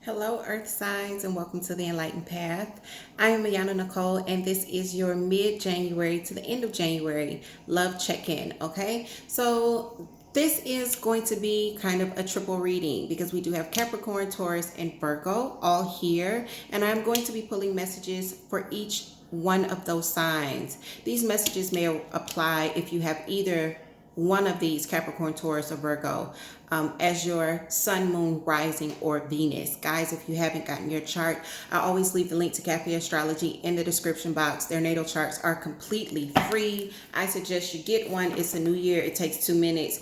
Hello, Earth signs, and welcome to the Enlightened Path. I am Ayana Nicole, and this is your mid-January to the end of January love check-in. Okay, so this is going to be kind of a triple reading because we do have Capricorn, Taurus, and Virgo all here, and I'm going to be pulling messages for each one of those signs. These messages may apply if you have either one of these, Capricorn, Taurus, or Virgo, as your sun, moon, rising, or Venus. Guys, if you haven't gotten your chart, I always leave the link to Café Astrology in the description box. Their natal charts are completely free. I suggest you get one. It's a new year. It takes 2 minutes.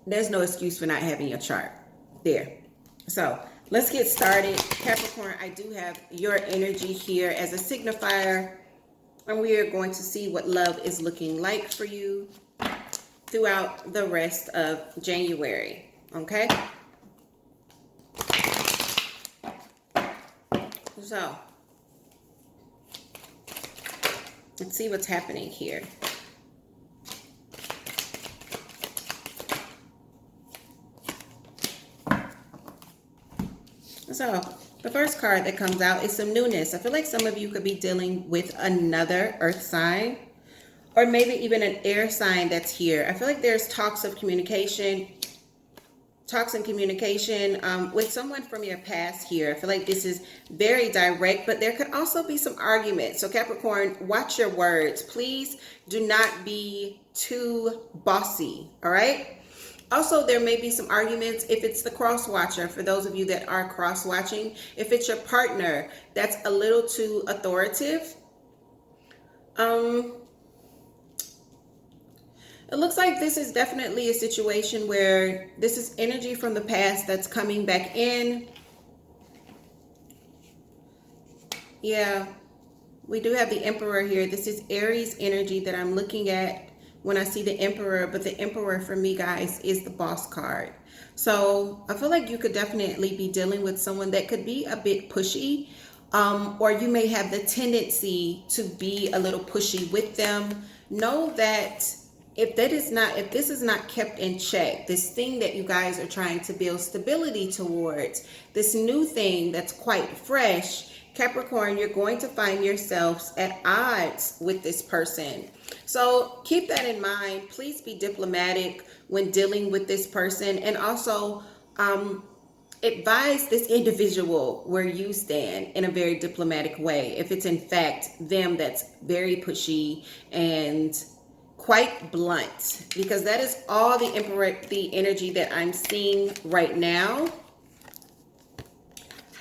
There's no excuse for not having your chart there. So let's get started. Capricorn, I do have your energy here as a signifier, and we are going to see what love is looking like for you throughout the rest of January. Okay? So, let's see what's happening here. So, the first card that comes out is some newness. I feel like some of you could be dealing with another earth sign, or maybe even an air sign that's here. I feel like there's talks and communication with someone from your past here. I feel like this is very direct, but there could also be some arguments. So Capricorn, watch your words. Please do not be too bossy, all right? Also, there may be some arguments if it's the cross watcher, for those of you that are cross watching. If it's your partner that's a little too authoritative, it looks like this is definitely a situation where this is energy from the past that's coming back in. Yeah, we do have the Emperor here. This is Aries energy that I'm looking at when I see the Emperor, but the Emperor for me, guys, is the boss card. So I feel like you could definitely be dealing with someone that could be a bit pushy, or you may have the tendency to be a little pushy with them. Know that if this is not kept in check, this thing that you guys are trying to build stability towards, this new thing that's quite fresh, Capricorn, you're going to find yourselves at odds with this person. So keep that in mind. Please be diplomatic when dealing with this person, and also advise this individual where you stand in a very diplomatic way. If it's in fact them that's very pushy and quite blunt, because that is all the energy that I'm seeing right now.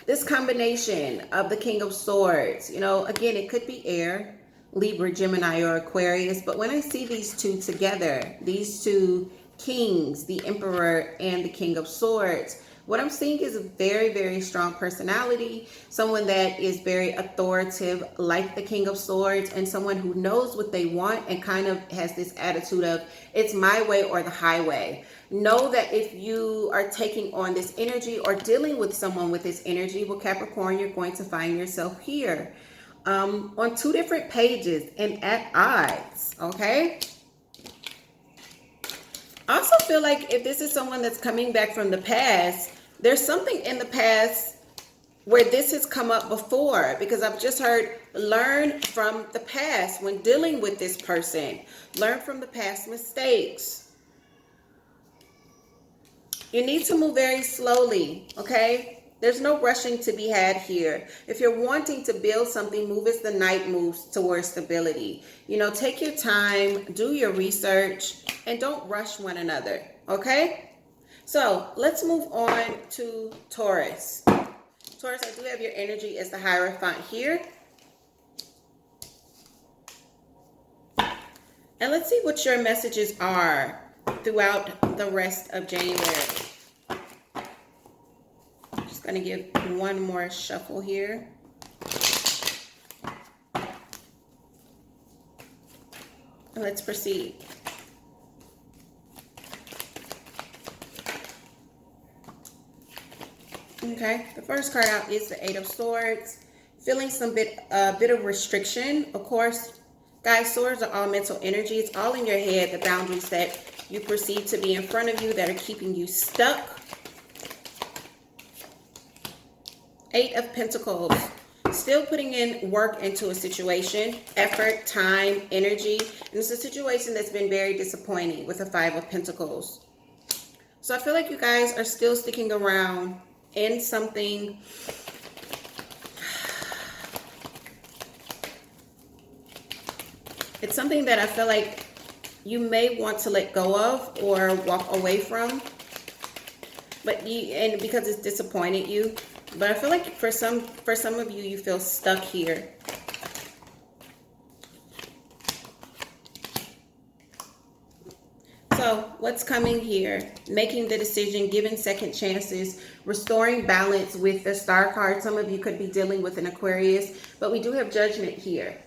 This combination of the King of Swords, again, it could be air, Libra, Gemini, or Aquarius, but when I see these two together, these two kings, the Emperor and the King of Swords, what I'm seeing is a very, very strong personality, someone that is very authoritative like the King of Swords, and someone who knows what they want and kind of has this attitude of it's my way or the highway. Know that if you are taking on this energy or dealing with someone with this energy, well, Capricorn, you're going to find yourself here on two different pages and at odds, okay? I also feel like if this is someone that's coming back from the past, there's something in the past where this has come up before, because I've just heard learn from the past when dealing with this person. Learn from the past mistakes. You need to move very slowly, okay? There's no rushing to be had here. If you're wanting to build something, move as the night moves towards stability. Take your time, do your research, and don't rush one another, okay? So let's move on to Taurus. Taurus, I do have your energy as the Hierophant here. And let's see what your messages are throughout the rest of January. Just going to give one more shuffle here. And let's proceed. Okay, the first card out is the Eight of Swords. Feeling some bit of restriction. Of course, guys, swords are all mental energy. It's all in your head, the boundaries that you perceive to be in front of you that are keeping you stuck. Eight of Pentacles. Still putting in work into a situation, effort, time, energy. And it's a situation that's been very disappointing with the Five of Pentacles. So I feel like you guys are still sticking around in something. It's something that I feel like you may want to let go of or walk away from. But because it's disappointed you. But I feel like for some of you, you feel stuck here. So what's coming here? Making the decision, giving second chances, restoring balance with the Star card. Some of you could be dealing with an Aquarius, but we do have Judgment here,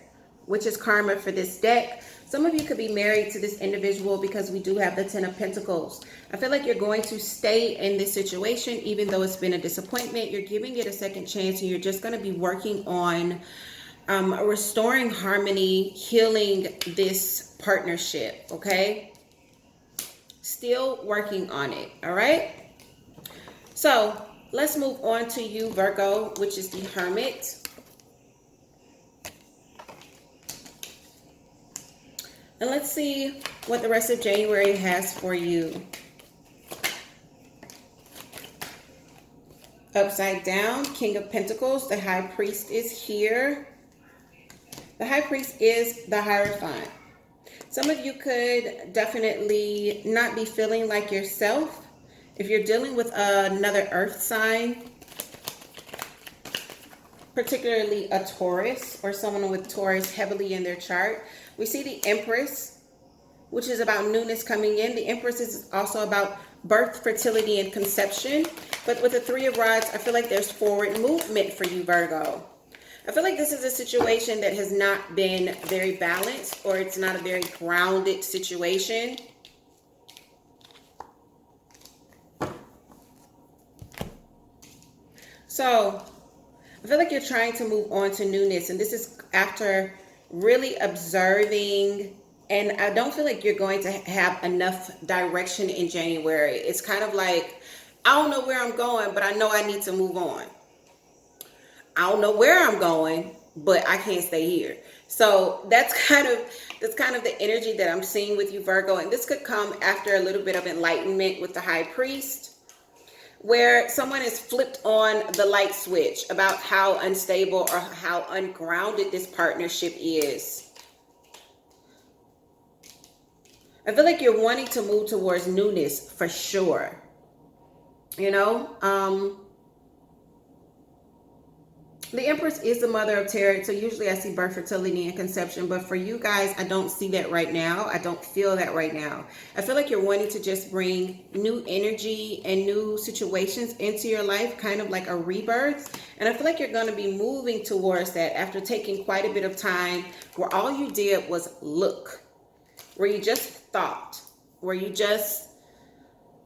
which is karma for this deck. Some of you could be married to this individual because we do have the Ten of Pentacles. I feel like you're going to stay in this situation even though it's been a disappointment. You're giving it a second chance and you're just going to be working on restoring harmony, healing this partnership, okay? Still working on it, all right? So let's move on to you, Virgo, which is the Hermit. And let's see what the rest of January has for you. Upside down, King of Pentacles. The High Priest is here. The High Priest is the Hierophant. Some of you could definitely not be feeling like yourself. If you're dealing with another earth sign, particularly a Taurus or someone with Taurus heavily in their chart, we see the Empress, which is about newness coming in. The Empress is also about birth, fertility, and conception. But with the Three of Rods, I feel like there's forward movement for you, Virgo. I feel like this is a situation that has not been very balanced, or it's not a very grounded situation. So I feel like you're trying to move on to newness, and this is after really observing, and I don't feel like you're going to have enough direction in January. It's kind of like, I don't know where I'm going, but I know I need to move on. I don't know where I'm going, but I can't stay here. So that's kind of the energy that I'm seeing with you, Virgo, and this could come after a little bit of enlightenment with the High Priest, where someone has flipped on the light switch about how unstable or how ungrounded this partnership is. I feel like you're wanting to move towards newness for sure. You know, the Empress is the mother of tarot, so usually I see birth, fertility, and conception. But for you guys, I don't see that right now. I don't feel that right now. I feel like you're wanting to just bring new energy and new situations into your life, kind of like a rebirth. And I feel like you're going to be moving towards that after taking quite a bit of time where all you did was look, where you just thought, where you just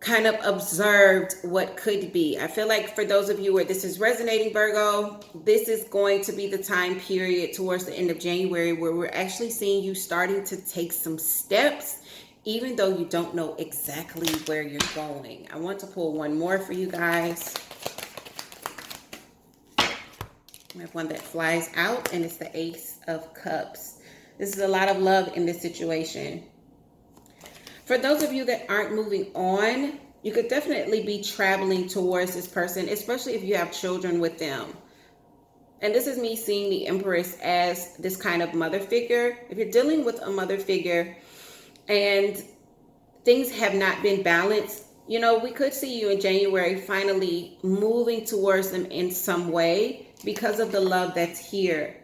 kind of observed what could be. I feel like for those of you where this is resonating, Virgo, this is going to be the time period towards the end of January where we're actually seeing you starting to take some steps, even though you don't know exactly where you're going. I want to pull one more for you guys. I have one that flies out, and it's the Ace of Cups. This is a lot of love in this situation. For those of you that aren't moving on, you could definitely be traveling towards this person, especially if you have children with them. And this is me seeing the Empress as this kind of mother figure. If you're dealing with a mother figure and things have not been balanced, you know, we could see you in January finally moving towards them in some way because of the love that's here.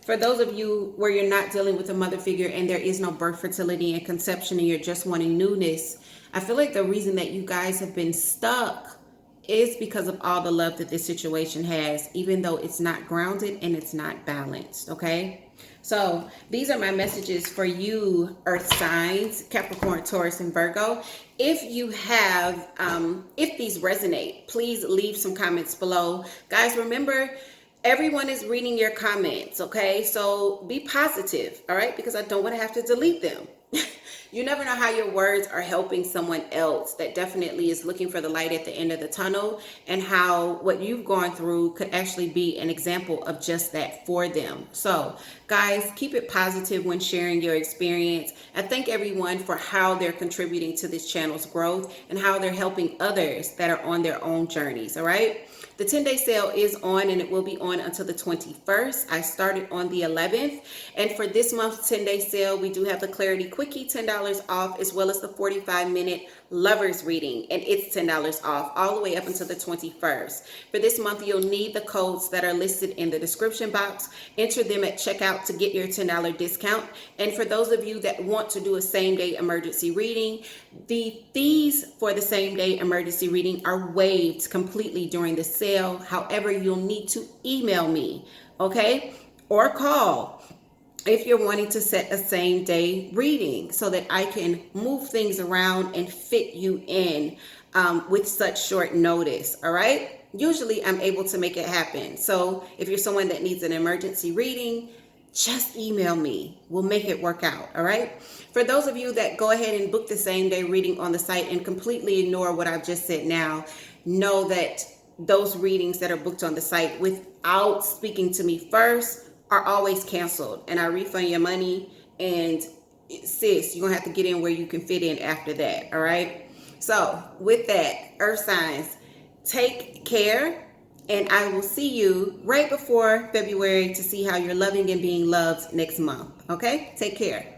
For those of you where you're not dealing with a mother figure and there is no birth, fertility, and conception, and you're just wanting newness, I feel like the reason that you guys have been stuck is because of all the love that this situation has, even though it's not grounded and it's not balanced, okay? So these are my messages for you, Earth signs, Capricorn, Taurus, and Virgo. If you have, if these resonate, please leave some comments below. Guys, remember, everyone is reading your comments, okay? So be positive, all right? Because I don't want to have to delete them. you never know how your words are helping someone else that definitely is looking for the light at the end of the tunnel, and how what you've gone through could actually be an example of just that for them. So guys, keep it positive when sharing your experience. I thank everyone for how they're contributing to this channel's growth and how they're helping others that are on their own journeys. All right. The 10-day sale is on, and it will be on until the 21st. I started on the 11th. And for this month's 10-day sale, we do have the Clarity Quickie $10 off, as well as the 45-minute lovers reading, and it's $10 off all the way up until the 21st. For this month, you'll need the codes that are listed in the description box. Enter them at checkout to get your $10 discount. And for those of you that want to do a same-day emergency reading, the fees for the same-day emergency reading are waived completely during the sale. However, you'll need to email me, okay, or call if you're wanting to set a same day reading, so that I can move things around and fit you in with such short notice. All right. Usually I'm able to make it happen. So if you're someone that needs an emergency reading, just email me. We'll make it work out. All right. For those of you that go ahead and book the same day reading on the site and completely ignore what I've just said now, know that those readings that are booked on the site without speaking to me first are always canceled, and I refund your money. And sis, you're gonna have to get in where you can fit in after that. All right. So with that, earth signs, take care, and I will see you right before February to see how you're loving and being loved next month. Okay, take care.